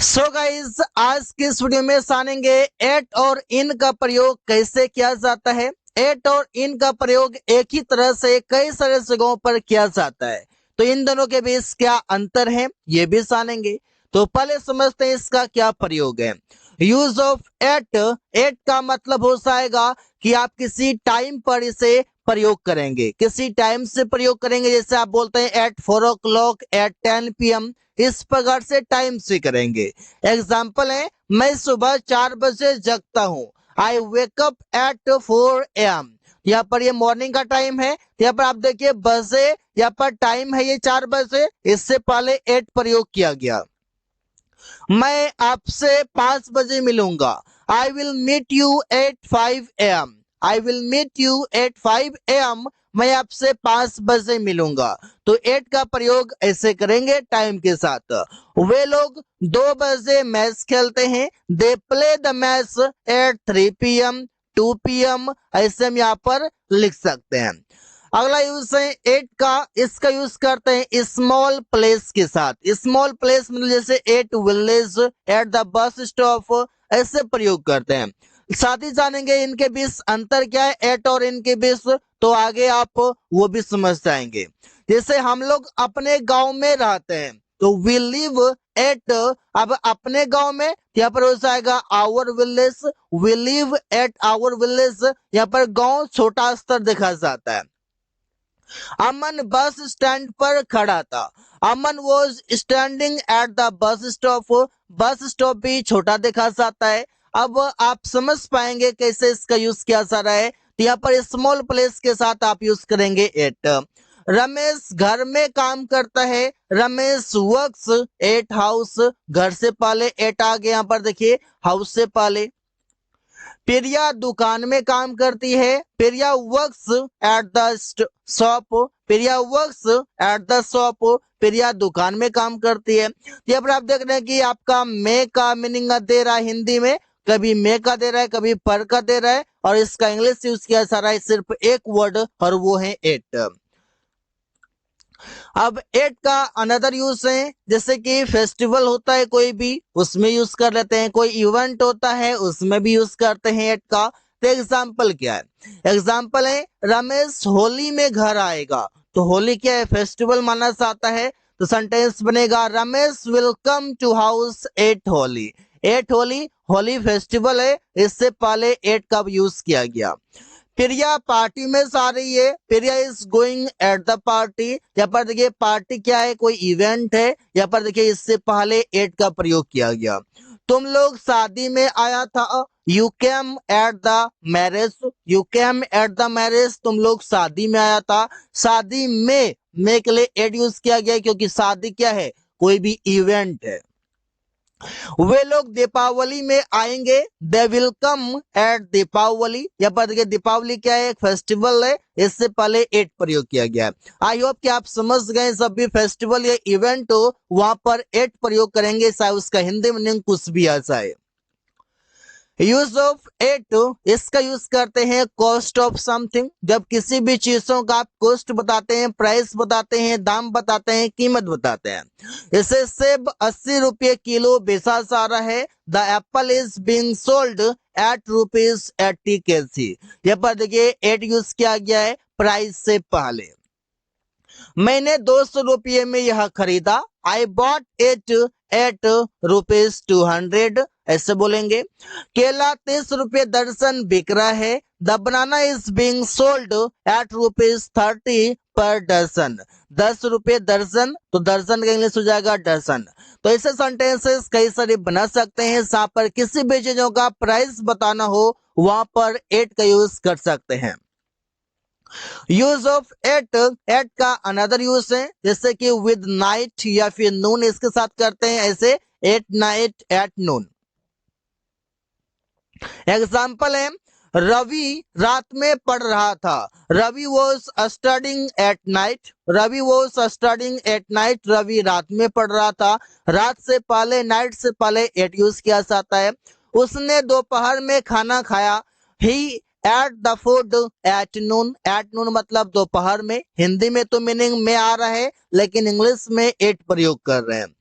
So guys आज की इस वीडियो में जानेंगे एट और इन का प्रयोग कैसे किया जाता है। एट और इन का प्रयोग एक ही तरह से कई सारे जगहों पर किया जाता है, तो इन दोनों के बीच क्या अंतर है ये भी जानेंगे। तो पहले समझते हैं इसका क्या प्रयोग है। यूज ऑफ एट, एट का मतलब हो जाएगा कि आप किसी टाइम पर इसे प्रयोग करेंगे, किसी टाइम से प्रयोग करेंगे। जैसे आप बोलते हैं एट 4 o'clock, एट 10 PM, इस प्रकार से टाइम से करेंगे। एग्जाम्पल है, मैं सुबह 4 बजे जगता हूँ। I wake up at 4 AM। यहाँ पर ये मॉर्निंग का टाइम है। यहाँ पर आप देखिए बजे, यहाँ पर टाइम है ये 4 बजे, इससे पहले एट प्रयोग किया गया। मैं आपसे 5 बजे मिलूंगा। I will meet you at 5 AM। I will meet you at 5 AM। मैं आपसे 5 बजे मिलूंगा। तो एट का प्रयोग ऐसे करेंगे टाइम के साथ। वे लोग 2 बजे मैच खेलते हैं। They play the match at 3 PM, 2 PM, ऐसे हम यहाँ पर लिख सकते हैं। अगला यूज है एट का, इसका यूज करते हैं स्मॉल प्लेस के साथ। स्मॉल प्लेस मतलब जैसे at village, eight the bus stop, ऐसे प्रयोग करते हैं। साथ ही जानेंगे इनके बीच अंतर क्या है, एट और इनके बीच, तो आगे आप वो भी समझ जाएंगे। जैसे हम लोग अपने गांव में रहते हैं तो वी लिव एट, अब अपने गांव में यहाँ पर हो जाएगा our village. We live at our village, यहाँ पर गांव छोटा स्तर देखा जाता है। अमन बस स्टैंड पर खड़ा था। Aman was standing at the bus stop. Bus stop भी छोटा देखा जाता है। अब आप समझ पाएंगे कैसे इसका यूज किया जा रहा है। तो यहाँ पर स्मॉल प्लेस के साथ आप यूज करेंगे एट। रमेश घर में काम करता है। रमेश वर्क्स एट हाउस, घर से पहले एट आ गया, यहाँ पर देखिए हाउस से पहले। प्रिया दुकान में काम करती है। Priya works at the shop. Priya works at the shop, Priya दुकान में काम करती है। यहाँ पर आप देख रहे हैं कि आपका मे का मीनिंग दे रहा है हिंदी में, कभी मे का दे रहा है, कभी पर का दे रहा है, और इसका इंग्लिश यूज किया जा रहा है सिर्फ एक वर्ड, और वो है एट। अब एट का अनदर यूज है, जैसे कि फेस्टिवल होता है कोई भी, उसमें यूज कर लेते हैं। कोई इवेंट होता है उसमें भी यूज करते हैं एट का। तो एग्जाम्पल क्या है, एग्जाम्पल है रमेश होली में घर आएगा। तो होली क्या है, फेस्टिवल माना जाता है। तो सेंटेंस बनेगा Ramesh will come to house at Holi. At Holi, Holi festival है, इससे पहले एट का यूज किया गया। प्रिया पार्टी में जा रही है। Priya is going at the party. यहाँ पर देखिए पार्टी क्या है, कोई इवेंट है। यहाँ पर देखिए इससे पहले एट का प्रयोग किया गया। तुम लोग शादी में आया था। You came at the marriage. You came at the marriage, तुम लोग शादी में आया था। शादी में के लिए एट यूज किया गया क्योंकि शादी क्या है, कोई भी इवेंट है। वे लोग दीपावली में आएंगे। They will come at Deepavali. यहाँ पर देखिए दीपावली क्या है, एक फेस्टिवल है, इससे पहले एट प्रयोग किया गया है। आई होप कि आप समझ गए, जब भी फेस्टिवल या इवेंट हो वहां पर एट प्रयोग करेंगे, चाहे उसका हिंदी मीनिंग कुछ भी आ जाए। यूज ऑफ एट, इसका यूज करते हैं कॉस्ट ऑफ समथिंग। जब किसी भी चीजों का आप कॉस्ट बताते हैं, प्राइस बताते हैं, दाम बताते हैं, कीमत बताते हैं। इसे सेब 80 रुपये किलो बेचा जा रहा है। The Apple is being sold eight ₹80 kg। यहाँ पर देखिए एट यूज किया गया है प्राइस से पहले। मैंने 200 रुपये में यह खरीदा। आई बॉट इट एट ₹200, ऐसे बोलेंगे। केला 30 रुपये दर्जन बिक रहा है। The banana is being sold at ₹30 per dozen. 10 रुपये दर्जन, तो दर्जन का इंग्लिश हो जाएगा डजन। तो ऐसे सेंटेंसेस कई सारे बना सकते हैं, जहां पर किसी भी चीजों का प्राइस बताना हो वहां पर एट का यूज कर सकते हैं। यूज ऑफ एट, एट का अनदर यूज है, जैसे कि विद नाइट या फिर नून इसके साथ करते हैं, ऐसे at night at noon. Example है, रवि रात में पढ़ रहा था। Ravi was studying at night. Ravi was studying at night, Ravi रात में पढ़ रहा था। रात से पहले, नाइट से पहले एट यूज किया जाता है। उसने दोपहर में खाना खाया। He ate the food at noon. At noon मतलब दोपहर में। हिंदी में तो मीनिंग में आ रहा है, लेकिन इंग्लिश में एट प्रयोग कर रहे हैं।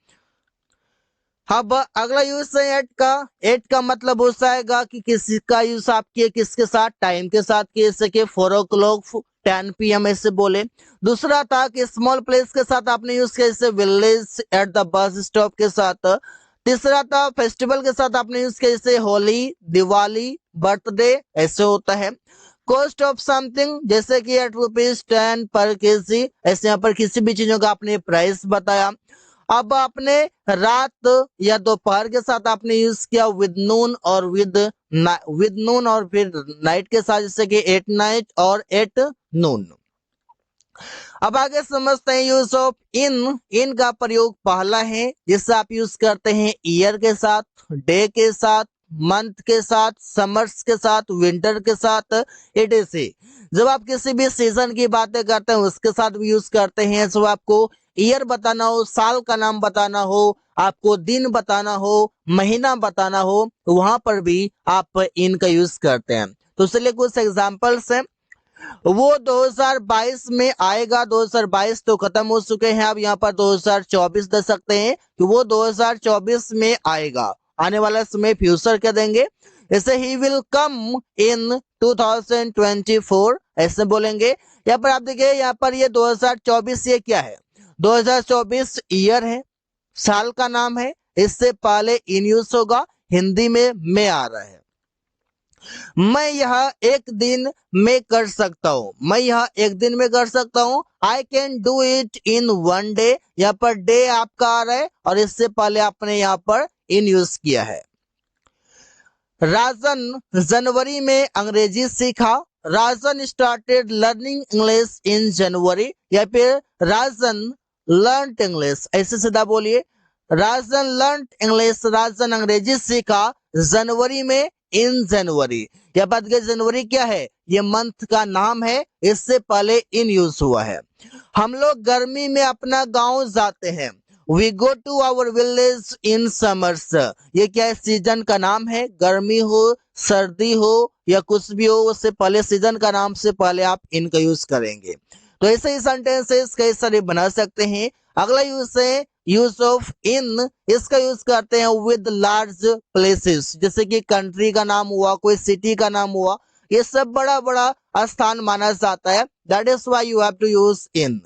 अब अगला यूज है एट का। एट का मतलब हो जाएगा कि किसी का यूज आप किए किसके साथ, टाइम के साथ किए, जैसे कि 4 o'clock 10 PM ऐसे बोले। दूसरा था कि स्मॉल प्लेस के साथ आपने यूज किया, जैसे village, eight the bus stop के साथ। तीसरा था फेस्टिवल के साथ आपने यूज किया, जैसे होली, दिवाली, बर्थडे ऐसे होता है। कॉस्ट ऑफ समथिंग, जैसे कि ₹10 पर केजी, ऐसे यहाँ पर किसी भी चीजों का आपने प्राइस बताया। अब आपने रात या दोपहर के साथ आपने यूज किया विद नून और विद नून और फिर नाइट के साथ, जैसे कि एट नाइट और एट नून। अब आगे समझते हैं यूज ऑफ इन। इन का प्रयोग पहला है जिससे आप यूज करते हैं ईयर के साथ, डे के साथ, मंथ के साथ, समर्स के साथ, विंटर के साथ, etc। जब आप किसी भी सीजन की बातें करते हैं उसके साथ भी यूज करते हैं। जब आपको ईयर बताना हो, साल का नाम बताना हो, आपको दिन बताना हो, महीना बताना हो, तो वहां पर भी आप इन का यूज करते हैं। तो चलिए कुछ एग्जांपल्स हैं। वो 2022 में आएगा, 2022 तो खत्म हो चुके हैं, अब यहाँ पर 2024 दे सकते हैं कि वो 2024 में आएगा। आने वाला समय फ्यूचर कह देंगे। जैसे ही विल कम इन 2024 ऐसे बोलेंगे। यहाँ पर आप देखिए, यहाँ पर ये 2024 ये क्या है, 2024 ईयर है, साल का नाम है, इससे पहले इन यूज होगा, हिंदी में आ रहा है। मैं यह एक दिन में कर सकता हूँ, मैं यह एक दिन में कर सकता हूँ। I can do it in 1 day, यहाँ पर डे आपका आ रहा है और इससे पहले आपने यहाँ पर इन यूज किया है। राजन जनवरी में अंग्रेजी सीखा। राजन स्टार्टेड लर्निंग इंग्लिश इन जनवरी, या फिर राजन लर्न इंग्लिश, ऐसे सीधा बोलिए। राजन लर्न इंग्लिश, राजन अंग्रेजी सीखा जनवरी में, इन जनवरी। यह बात के जनवरी क्या है, ये मंथ का नाम है, इससे पहले इन यूज हुआ है। हम लोग गर्मी में अपना गांव जाते हैं। We go to our village in summers, ये क्या है, सीजन का नाम है। गर्मी हो, सर्दी हो या कुछ भी हो, उससे पहले सीजन का नाम से पहले आप इनका यूज करेंगे। तो ऐसे ही सेंटेंसेस कई सारे बना सकते हैं। अगला यूज है यूज ऑफ इन। इसका यूज करते हैं विद लार्ज प्लेसेस, जैसे कि कंट्री का नाम हुआ, कोई सिटी का नाम हुआ, ये सब बड़ा बड़ा स्थान माना जाता है। That is why you have to use in.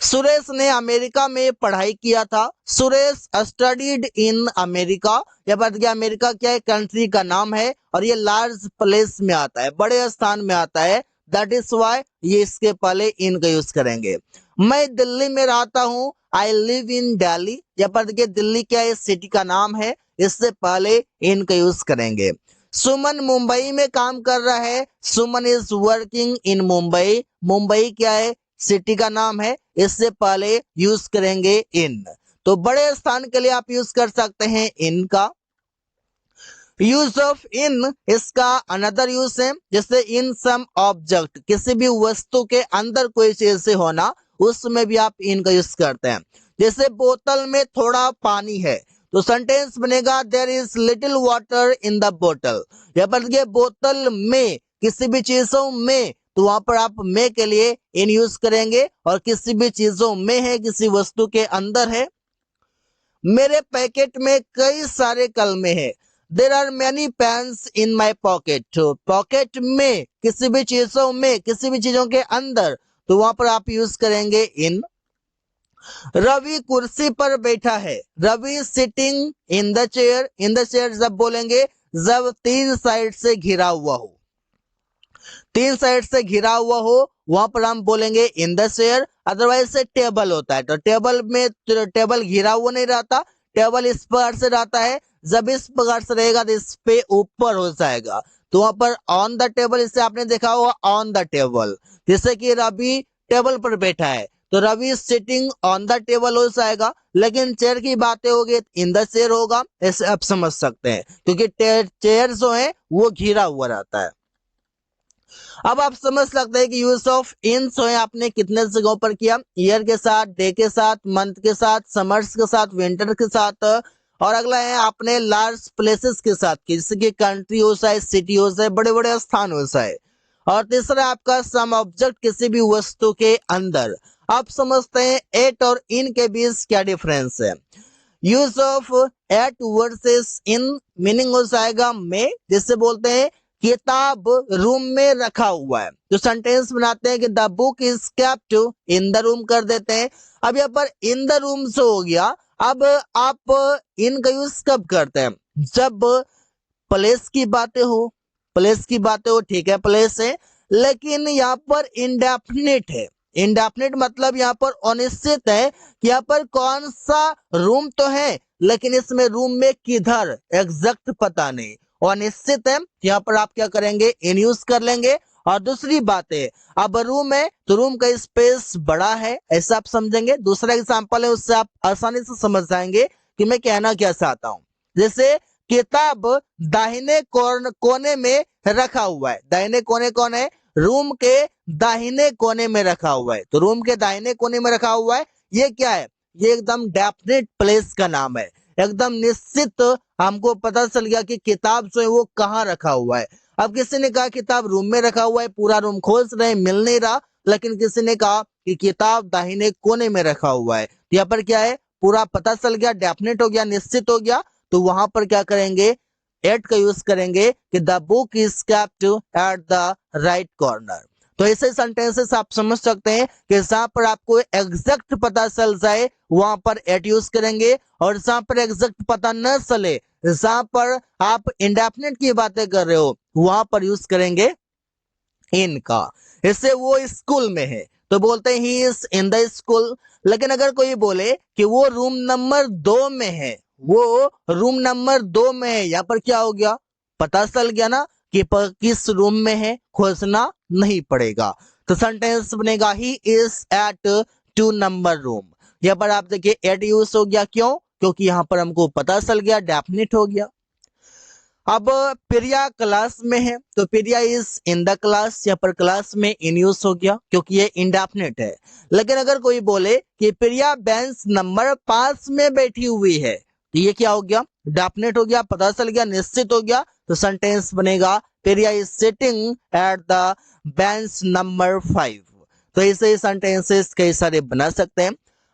Suresh ने अमेरिका में पढ़ाई किया था। सुरेश स्टडीड इन अमेरिका, यह बात क्या, अमेरिका क्या है, कंट्री का नाम है और ये लार्ज प्लेस में आता है, बड़े स्थान में आता है। दैट इज वाई ये इसके पहले इन का यूज करेंगे। मैं दिल्ली में रहता हूँ, आई लिव इन दिल्ली, यह बात क्या, दिल्ली क्या है, सिटी का नाम है, इससे पहले इन का यूज करेंगे। सुमन मुंबई में काम कर रहा है। Suman is working in Mumbai, Mumbai क्या है, सिटी का नाम है, इससे पहले यूज करेंगे इन। तो बड़े स्थान के लिए आप यूज कर सकते हैं इन का। यूज ऑफ इन, इसका अनदर यूज है, जैसे इन सम ऑब्जेक्ट, किसी भी वस्तु के अंदर कोई चीज से होना, उसमें भी आप इन का यूज करते हैं। जैसे बोतल में थोड़ा पानी है, तो सेंटेंस बनेगा there is little water in the बोतल। या पर बोतल में, किसी भी चीजों में, तो वहां पर आप में के लिए इन यूज करेंगे। और किसी भी चीजों में है, किसी वस्तु के अंदर है। मेरे पैकेट में कई सारे कलमे हैं। There are many pens in my pocket, pocket में, किसी भी चीजों में, किसी भी चीजों के अंदर, तो वहां पर आप यूज करेंगे इन। रवि कुर्सी पर बैठा है। Ravi sitting in the chair, in the chair जब बोलेंगे जब तीन साइड से घिरा हुआ हो, तीन साइड से घिरा हुआ हो, वहां पर हम बोलेंगे इन द चेयर। अदरवाइज से टेबल होता है, तो टेबल में, टेबल घिरा हुआ नहीं रहता, टेबल इस प्रकार से रहता है। जब इस प्रकार से रहेगा तो इस पे ऊपर हो जाएगा, तो वहां पर ऑन द टेबल, इससे आपने देखा होगा ऑन द टेबल। जैसे कि रवि टेबल पर बैठा है, तो Ravi sitting on the table हो जाएगा। लेकिन चेयर की बातें होगी इन द चेयर होगा, ऐसे आप समझ सकते हैं, क्योंकि चेयर जो है वो घिरा हुआ रहता है। अब आप समझ सकते हैं कि यूज ऑफ इन जो है आपने कितने जगहों पर किया, ईयर के साथ, डे के साथ, मंथ के साथ, समर्स के साथ, विंटर के साथ। और अगला है आपने लार्ज प्लेसेस के साथ की, जैसे कि कंट्री हो जाए, सिटी हो जाए, बड़े बड़े स्थान हो जाए। और तीसरा आपका सम ऑब्जेक्ट, किसी भी वस्तु के अंदर। आप समझते हैं एट और इन के बीच क्या डिफरेंस है। Use of at versus in meaning हो जाएगा में, जिससे बोलते हैं किताब रूम में रखा हुआ है। तो सेंटेंस बनाते हैं कि the book is kept in the room कर देते हैं। अब यहाँ पर इन द रूम से हो गया। अब आप इन का यूज कब करते हैं? जब प्लेस की बातें हो, प्लेस की बातें हो, ठीक है प्लेस है, लेकिन यहाँ पर इंडेफिनिट है। इंडेफिनिट मतलब यहाँ पर अनिश्चित है कि यहाँ पर कौन सा रूम तो है, लेकिन इसमें रूम में किधर एग्जैक्ट पता नहीं, अनिश्चित है। यहाँ पर आप क्या करेंगे? इन यूज कर लेंगे। और दूसरी बात है, अब रूम है तो रूम का स्पेस बड़ा है, ऐसा आप समझेंगे। दूसरा एग्जांपल है, उससे आप आसानी से समझ जाएंगे कि मैं कहना क्या चाहता हूं। जैसे किताब दाहिने कोने में रखा हुआ है। दाहिने कोने कौन है? रूम के दाहिने कोने में रखा हुआ है। तो रूम के दाहिने कोने में रखा हुआ है, ये क्या है? ये एकदम डेफिनेट प्लेस का नाम है, एकदम निश्चित हमको पता चल गया कि किताब जो है वो कहाँ रखा हुआ है। अब किसी ने कहा किताब रूम में रखा हुआ है, पूरा रूम खोज रहे मिल नहीं रहा, लेकिन किसी ने कहा कि किताब दाहिने कोने में रखा हुआ है। तो यहाँ पर क्या है? पूरा पता चल गया, डेफिनेट हो गया, निश्चित हो गया। तो वहां पर क्या करेंगे? एट का यूज करेंगे कि the book is kept at the right corner. तो ऐसे सेंटेंसेस आप समझ सकते हैं कि जहां पर आपको एग्जैक्ट पता चल जाए वहां पर एट यूज करेंगे, और जहां पर एग्जैक्ट पता न चले, जहां पर आप इंडेफिनिट की बातें कर रहे हो, वहां पर यूज करेंगे इन का। इससे वो स्कूल में है तो बोलते हैं he is in the school. लेकिन अगर कोई बोले कि वो रूम नंबर 2 में है, वो रूम नंबर 2 में है, यहाँ पर क्या हो गया? पता चल गया ना कि किस रूम में है, खोजना नहीं पड़ेगा। तो सेंटेंस बनेगा he is at 2 number room. यहाँ पर आप देखिए एट यूज हो गया, क्यों? क्योंकि यहाँ पर हमको पता चल गया, डेफिनेट हो गया। अब प्रिया क्लास में है तो प्रिया इज इन द क्लास, यहाँ पर क्लास में इन यूज हो गया क्योंकि ये इंडेफिनिट है। लेकिन अगर कोई बोले कि प्रिया बेंच नंबर 5 में बैठी हुई है, तो ये क्या हो गया? डेफिनिट हो गया, पता चल गया, निश्चित हो गया। तो सेंटेंस बनेगा Priya is sitting at the bench number 5। तो ऐसे ही सेंटेंसेस कई सारे बना सकते हैं।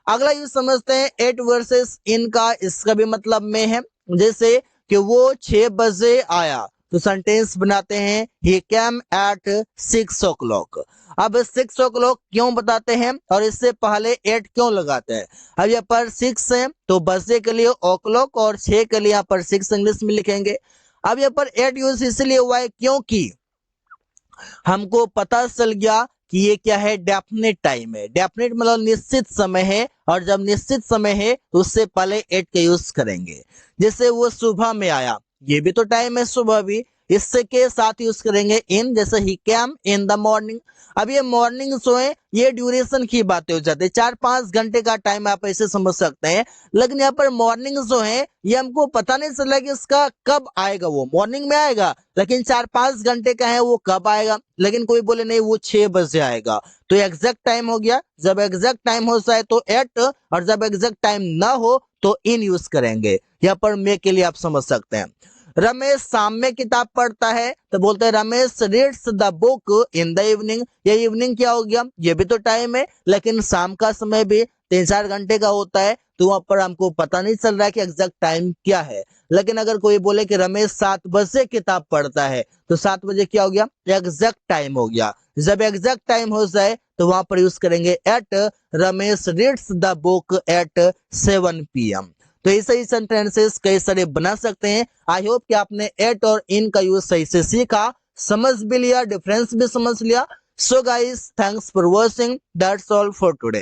अगला यूज समझते हैं एट वर्सेस इन का। इसका भी मतलब में है, जैसे कि वो 6 बजे आया तो सेंटेंस बनाते हैं ही केम एट 6 o'clock। अब 6 o'clock क्यों बताते हैं और इससे पहले 8 क्यों लगाते हैं? अब यहाँ पर 6 है तो बजे के लिए ओ क्लॉक, और 6 के लिए यहाँ पर 6 इंग्लिश में लिखेंगे। अब यहाँ पर 8 यूज इसलिए हुआ है क्योंकि हमको पता चल गया कि ये क्या है? डेफिनेट टाइम है। डेफिनेट मतलब निश्चित समय है, और जब निश्चित समय है तो उससे पहले एट का यूज करेंगे। जैसे वो सुबह में आया, ये भी तो टाइम है सुबह भी, इससे के साथ यूज करेंगे इन। जैसे ही कैम इन द मॉर्निंग। अब ये मॉर्निंग जो है ये ड्यूरेशन की बातें हो जाती है, 4-5 घंटे का टाइम आप ऐसे समझ सकते हैं। लेकिन यहाँ पर मॉर्निंग जो है ये हमको पता नहीं चला कि इसका कब आएगा, वो मॉर्निंग में आएगा, लेकिन 4-5 घंटे का है, वो कब आएगा? लेकिन कोई बोले नहीं वो 6 बजे आएगा, तो एग्जैक्ट टाइम हो गया। जब एग्जैक्ट टाइम हो जाए तो एट, और जब एग्जैक्ट टाइम ना हो तो इन यूज करेंगे। यहाँ पर मे के लिए आप समझ सकते हैं। रमेश शाम में किताब पढ़ता है तो बोलते हैं Ramesh reads the book in the evening. ये इवनिंग क्या हो गया? ये भी तो टाइम है, लेकिन शाम का समय भी 3-4 घंटे का होता है, तो वहां पर हमको पता नहीं चल रहा है कि एग्जैक्ट टाइम क्या है। लेकिन अगर कोई बोले कि रमेश 7 बजे किताब पढ़ता है तो 7 बजे क्या हो गया? एग्जैक्ट टाइम हो गया। जब एग्जैक्ट टाइम हो जाए तो वहां पर यूज करेंगे at Ramesh reads the book at 7 PM। तो ऐसे ही सेंटेंसेस कई सारे बना सकते हैं। आई होप कि आपने एट और इन का यूज सही से सीखा, समझ भी लिया, डिफरेंस भी समझ लिया। So guys, thanks for watching, that's all for today.